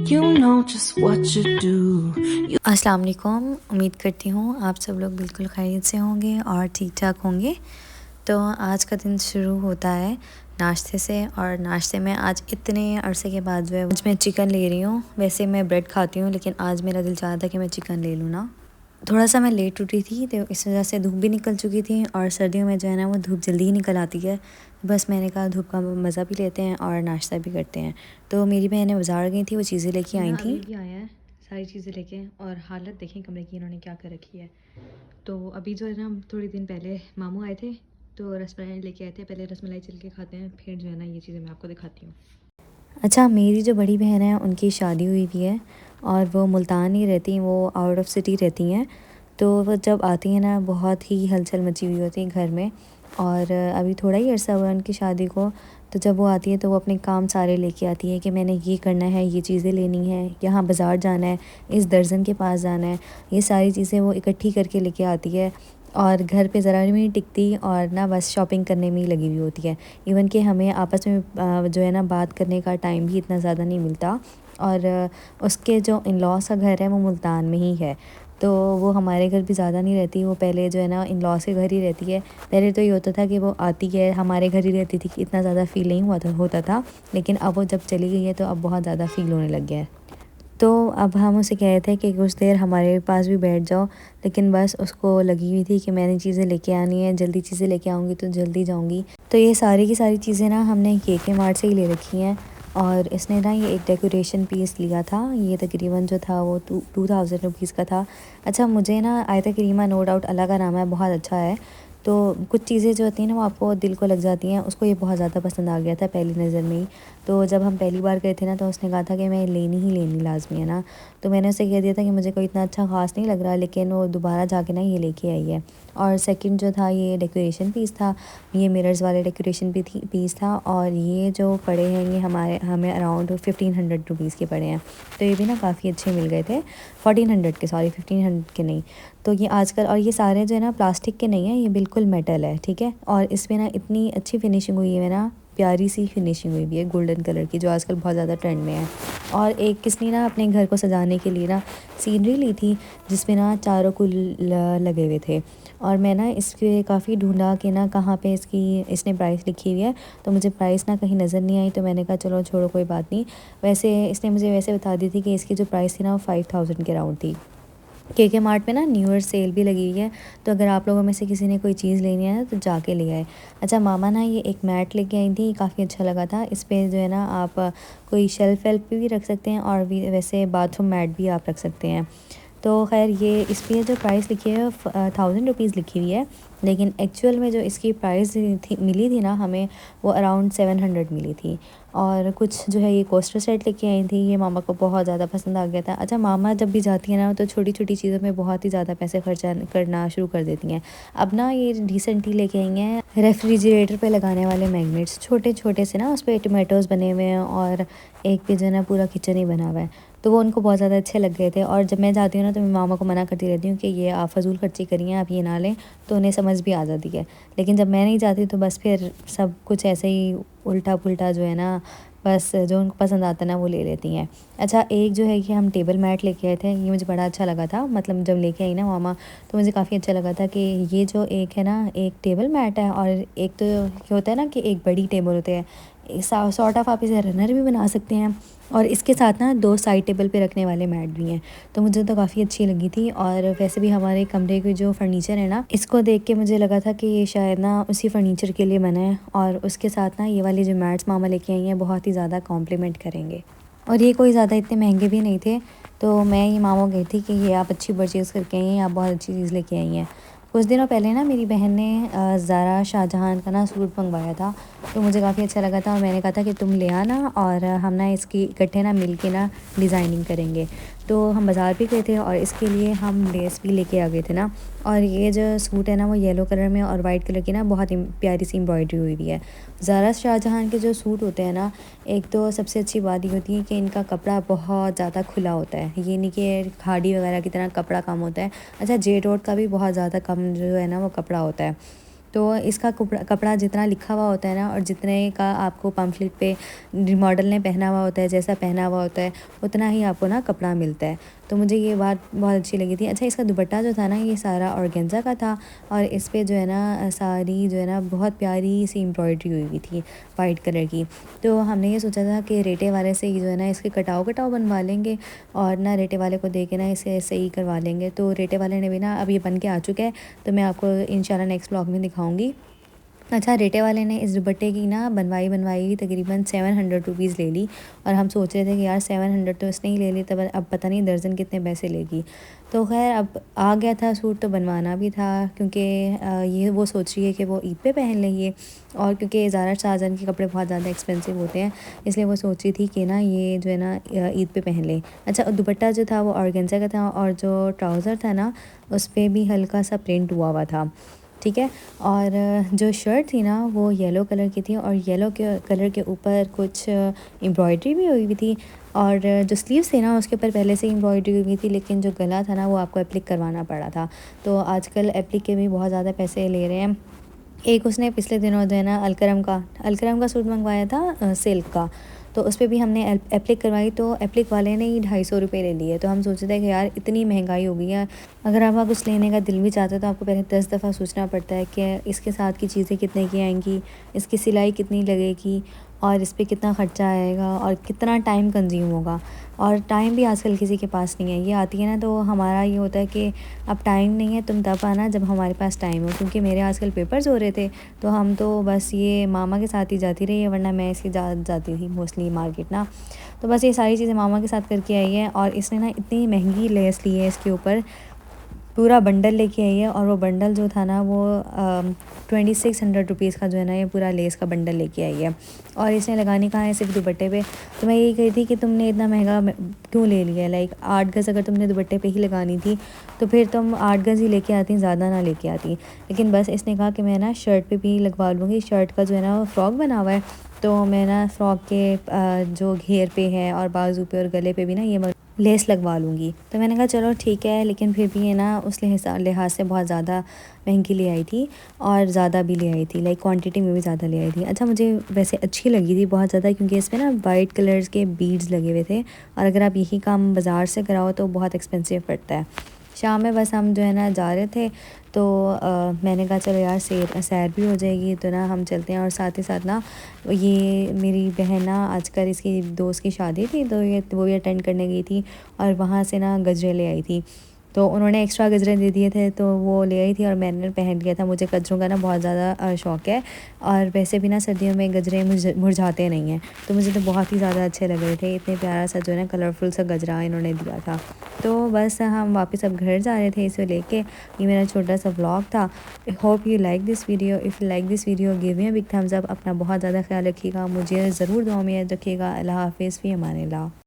You know just what you do. अस्सलाम वालेकुम। उम्मीद करती हूँ आप सब लोग बिल्कुल खैरियत से होंगे और ठीक ठाक होंगे। तो आज का दिन शुरू होता है नाश्ते से, और नाश्ते में आज इतने अरसे के बाद जो है आज मैं चिकन ले रही हूँ। वैसे मैं ब्रेड खाती हूँ, लेकिन आज मेरा दिल चाहा था कि मैं चिकन ले लूँ ना। थोड़ा सा मैं लेट उठी थी, तो इस वजह से धूप भी निकल चुकी थी, और सर्दियों में जो है ना वो धूप जल्दी ही निकल आती है। बस मैंने कहा धूप का मज़ा भी लेते हैं और नाश्ता भी करते हैं। तो मेरी बहनें बाज़ार गई थी, वो चीज़ें लेके आई थी। भी आया है सारी चीज़ें लेके, और हालत देखें कमरे की इन्होंने क्या कर रखी है। तो अभी जो है ना थोड़ी दिन पहले मामू आए थे, तो रसमलाई लेके आए थे। पहले रसमलाई चल के खाते हैं, फिर जो है ना ये चीज़ें मैं आपको दिखाती हूँ। अच्छा, मेरी जो बड़ी बहन है उनकी शादी हुई हुई है, और वो मुल्तान ही रहती हैं, वो आउट ऑफ सिटी रहती हैं। तो वो जब आती हैं ना बहुत ही हलचल मची हुई होती है घर में। और अभी थोड़ा ही अर्सा हुआ उनकी शादी को। तो जब वो आती है तो वो अपने काम सारे लेके आती है कि मैंने ये करना है, ये चीज़ें लेनी है, यहाँ बाज़ार जाना है, इस दर्जन के पास जाना है। ये सारी चीज़ें वो इकट्ठी करके लेके आती है, और घर पे ज़रा भी नहीं टिकती, और ना बस शॉपिंग करने में ही लगी हुई होती है। इवन कि हमें आपस में जो है ना बात करने का टाइम भी इतना ज़्यादा नहीं मिलता। और उसके जो इन लॉज़ का घर है वो मुल्तान में ही है, तो वो हमारे घर भी ज़्यादा नहीं रहती। वो पहले जो है ना इन लॉज़ के घर ही रहती है। पहले तो ये होता था कि वो आती है हमारे घर ही रहती थी, कि इतना ज़्यादा फ़ील नहीं होता था। लेकिन अब वो जब चली गई है तो अब बहुत ज़्यादा फ़ील होने लग गया है। तो अब हम उसे कह रहे थे कि कुछ देर हमारे पास भी बैठ जाओ, लेकिन बस उसको लगी हुई थी कि मैंने चीज़ें लेके आनी है, जल्दी चीज़ें लेके आऊँगी तो जल्दी जाऊँगी। तो ये सारी की सारी चीज़ें ना हमने के मार्ट से ही ले रखी हैं। और इसने ना ये एक डेकोरेशन पीस लिया था, ये तकरीबन जो था वो 2000 रुपीज़ का था। अच्छा, मुझे ना आयता करीमा नो डाउट अल्लाह का नाम है, बहुत अच्छा है। तो कुछ चीज़ें जो होती हैं ना वो आपको दिल को लग जाती हैं। उसको ये बहुत ज़्यादा पसंद आ गया था पहली नज़र में ही। तो जब हम पहली बार गए थे ना तो उसने कहा था कि मैं लेनी ही लेनी लाज़मी है ना। तो मैंने उसे कह दिया था कि मुझे कोई इतना अच्छा ख़ास नहीं लग रहा, लेकिन वो दोबारा जाके ना ये लेके आई है। और सेकंड जो था ये डेकोरेशन पीस था, ये मिरर्स वाले डेकोरेशन पीस था, और ये जो पड़े हैं ये हमें अराउंड 1500 रुपीज़ के पड़े हैं। तो ये भी ना काफ़ी अच्छे मिल गए थे, 1400 के, सॉरी 1500 के नहीं। तो ये आजकल, और ये सारे जो है ना प्लास्टिक के नहीं है, ये बिल्कुल मेटल है, ठीक है। और इसमें ना इतनी अच्छी फिनिशिंग हुई है ना, प्यारी सी फिनिशिंग हुई भी है गोल्डन कलर की, जो आजकल बहुत ज़्यादा ट्रेंड में है। और एक किसने ना अपने घर को सजाने के लिए ना सीनरी ली थी, जिसमें ना चारों कुल लगे हुए थे। और मैं ना इसके काफ़ी ढूंढा कि ना कहाँ पे इसने प्राइस लिखी हुई है, तो मुझे प्राइस ना कहीं नज़र नहीं आई। तो मैंने कहा चलो छोड़ो कोई बात नहीं। वैसे इसने मुझे वैसे बता दी थी कि इसकी जो प्राइस थी ना वो 5000 के राउंड थी। के मार्ट में ना न्यू ईयर सेल भी लगी हुई है, तो अगर आप लोगों में से किसी ने कोई चीज़ लेनी है ना तो जाके ले आए। अच्छा, मामा ना ये एक मैट लेके आई थी, काफ़ी अच्छा लगा था। इस पर जो है ना आप कोई शेल्फ वेल्फ पे भी रख सकते हैं, और भी वैसे बाथरूम मैट भी आप रख सकते हैं। तो खैर ये इस पर जो प्राइस लिखी है 1000 रुपीज़ लिखी हुई है, लेकिन एक्चुअल में जो इसकी प्राइस मिली थी ना हमें, वो अराउंड 700 मिली थी। और कुछ जो है ये कोस्टर सेट लेके आई थी, ये मामा को बहुत ज़्यादा पसंद आ गया था। अच्छा, मामा जब भी जाती है ना तो छोटी छोटी चीज़ों में बहुत ही ज़्यादा पैसे खर्चा करना शुरू कर देती हैं। अब ना ये रिसेंटली लेके आई हैं रेफ्रिजरेटर पे लगाने वाले मैग्नेट्स, छोटे छोटे से ना, उस पर टोमेटोज़ बने हुए हैं, और एक पे जो है ना पूरा किचन ही बना हुआ है। तो वो उनको बहुत ज़्यादा अच्छे लग गए थे। और जब मैं जाती हूँ ना तो मैं मामा को मना करती रहती हूँ कि ये आप फजूल खर्ची करिए, आप ये ना लें, तो उन्हें समझ भी आ जाती है। लेकिन जब मैं नहीं जाती तो बस फिर सब कुछ ऐसे ही उल्टा पुल्टा जो है ना, बस जो उनको पसंद आता है ना वो ले लेती हैं। अच्छा, एक जो है कि हम टेबल मैट लेके आए थे, ये मुझे बड़ा अच्छा लगा था। मतलब जब लेके आई ना मामा, तो मुझे काफ़ी अच्छा लगा था कि ये जो एक है ना, एक टेबल मैट है, और एक तो क्या होता है ना कि एक बड़ी टेबल होती है, सॉर्ट ऑफ आप इसे रनर भी बना सकते हैं, और इसके साथ ना 2 साइड टेबल पे रखने वाले मैट भी हैं। तो मुझे तो काफ़ी अच्छी लगी थी। और वैसे भी हमारे कमरे के जो फर्नीचर है ना, इसको देख के मुझे लगा था कि ये शायद ना उसी फर्नीचर के लिए बना है, और उसके साथ ना ये वाली जो मैट्स मामा लेके आई हैं बहुत ही ज़्यादा कॉम्प्लीमेंट करेंगे। और ये कोई ज़्यादा इतने महंगे भी नहीं थे। तो मैं ये मामा गई थी कि ये आप अच्छी परचेज़ करके आई हैं, आप बहुत अच्छी चीज़ लेके आई हैं। कुछ दिनों पहले ना मेरी बहन ने ज़ारा शाहजहां का ना सूट मंगवाया था, तो मुझे काफ़ी अच्छा लगा था, और मैंने कहा था कि तुम ले आना, और हम ना इसकी इकट्ठे ना मिल के ना डिज़ाइनिंग करेंगे। तो हम बाज़ार भी गए थे, और इसके लिए हम लेस भी लेके आ गए थे ना। और ये जो सूट है ना वो येलो कलर में और वाइट कलर की ना बहुत ही प्यारी सी एम्ब्रॉयडरी हुई हुई है। ज़ारा शाहजहां के जो सूट होते हैं ना, एक तो सबसे अच्छी बात ये होती है कि इनका कपड़ा बहुत ज़्यादा खुला होता है, ये नहीं कि खाड़ी वगैरह की तरह कपड़ा कम होता है। अच्छा, जेड रोड का भी बहुत ज़्यादा कम जो है ना वो कपड़ा होता है। तो इसका कपड़ा जितना लिखा हुआ होता है ना और जितने का आपको पम्फलेट पे मॉडल ने पहना हुआ होता है, जैसा पहना हुआ होता है, उतना ही आपको ना कपड़ा मिलता है। तो मुझे ये बात बहुत अच्छी लगी थी। अच्छा, इसका दुपट्टा जो था ना ये सारा ऑर्गेन्जा का था और इस पे जो है ना सारी जो है ना बहुत प्यारी सी एम्ब्रॉयडरी हुई हुई थी वाइट कलर की। तो हमने ये सोचा था कि रेटे वाले से जो है ना इसके कटाव बनवा लेंगे और ना रेटे वाले को दे के ना इसे सही करवा लेंगे। तो रेटे वाले ने भी ना अब ये बन के आ चुका है, तो मैं आपको इंशाल्लाह नेक्स्ट ब्लॉग में दिखाऊंगी। अच्छा, रेटे वाले ने इस दुपट्टे की ना बनवाई तकरीबन 700 रुपीज़ ले ली और हम सोच रहे थे कि यार 700 तो इसने ही ले ली, तब अब पता नहीं दर्जन कितने पैसे लेगी। तो खैर अब आ गया था सूट, तो बनवाना भी था क्योंकि ये वो सोच रही है कि वो ईद पे पहन लेंगे और क्योंकि ज़ारा शाहजहान के कपड़े बहुत ज़्यादा एक्सपेंसिव होते हैं, इसलिए वो सोच रही थी कि ना ये जो है ना ईद पे पहन ले। अच्छा, दुपट्टा जो था वो ऑर्गेन्जा का था और जो ट्राउज़र था ना उस पर भी हल्का सा प्रिंट हुआ था, ठीक है। और जो शर्ट थी ना वो येलो कलर की थी और येलो के कलर के ऊपर कुछ एम्ब्रॉयडरी भी हुई हुई थी और जो स्लीव्स थे ना उसके ऊपर पहले से एम्ब्रॉयडरी हुई हुई थी, लेकिन जो गला था ना वो आपको एप्लिक करवाना पड़ा था। तो आजकल एप्लिक के भी बहुत ज़्यादा पैसे ले रहे हैं। एक उसने पिछले दिनों जो है ना अलकरम का सूट मंगवाया था सिल्क का, तो उस पर भी हमने एप्लिक करवाई, तो एप्लिक वाले ने ही 250 रुपये ले लिए। तो हम सोचते थे कि यार इतनी महंगाई हो गई है, अगर आप कुछ लेने का दिल भी चाहते हो तो आपको पहले 10 दफ़ा सोचना पड़ता है कि इसके साथ की चीज़ें कितने की आएंगी, इसकी सिलाई कितनी लगेगी और इस पर कितना ख़र्चा आएगा और कितना टाइम कंज्यूम होगा। और टाइम भी आजकल किसी के पास नहीं है। ये आती है ना तो हमारा ये होता है कि अब टाइम नहीं है, तुम तब आना जब हमारे पास टाइम हो, क्योंकि मेरे आजकल पेपर्स हो रहे थे तो हम तो बस ये मामा के साथ ही जाती रही है, वरना मैं इसकी जाती थी मोस्टली मार्केट ना। तो बस ये सारी चीज़ें मामा के साथ करके आई है और इसने ना इतनी महंगी लेस ली है इसके ऊपर, पूरा बंडल लेके आई है और वो बंडल जो था ना वो 2600 रुपीज़ का जो है ना ये पूरा लेस का बंडल लेके आई है और इसने लगानी कहाँ है, सिर्फ दुपट्टे पे। तो मैं यही कही थी कि तुमने इतना महंगा क्यों ले लिया, लाइक 8 गज़ अगर तुमने दुपट्टे पे ही लगानी थी तो फिर तुम 8 गज़ ही लेके आती, ज़्यादा ना लेके आती। लेकिन बस इसने कहा कि मैं ना शर्ट पे भी लगवा लूँगी, शर्ट का जो है ना वो फ्रॉक बना हुआ है, तो मैं ना फ्रॉक के जो घेर पे है और बाजू पे और गले पे भी ना ये लेस लगवा लूँगी। तो मैंने कहा चलो ठीक है, लेकिन फिर भी ये ना उस लिहाज से बहुत ज़्यादा महंगी ले आई थी और ज़्यादा भी ले आई थी, लाइक क्वांटिटी में भी ज़्यादा ले आई थी। अच्छा, मुझे वैसे अच्छी लगी थी बहुत ज़्यादा क्योंकि इसमें ना वाइट कलर्स के बीड्स लगे हुए थे और अगर आप यही काम बाज़ार से कराओ तो बहुत एक्सपेंसिव पड़ता है। शाम में बस हम जो है ना जा रहे थे तो मैंने कहा चलो यार सैर भी हो जाएगी, तो ना हम चलते हैं। और साथ ही साथ ना ये मेरी बहन ना आजकल इसकी दोस्त की शादी थी तो वो भी अटेंड करने गई थी और वहाँ से ना गजरे ले आई थी, तो उन्होंने एक्स्ट्रा गजरे दे दिए थे तो वो ले आई थी और मैंने पहन लिया था। मुझे गजरों का ना बहुत ज़्यादा शौक़ है और वैसे भी ना सर्दियों में गजरे मुरझाते नहीं हैं, तो मुझे तो बहुत ही ज़्यादा अच्छे लग रहे थे। इतने प्यारा सा जो है ना कलरफुल सा गजरा इन्होंने दिया था। तो बस हम वापस अब घर जा रहे थे इसे लेके। ये मेरा छोटा सा व्लॉग था। Hope you like this video. If you like this video give me a big thumbs up. अपना बहुत ज़्यादा ख्याल रखिएगा, मुझे ज़रूर दुआ में याद रखिएगा। अल्लाह हाफ़िज़, फ़ी अमान अल्लाह।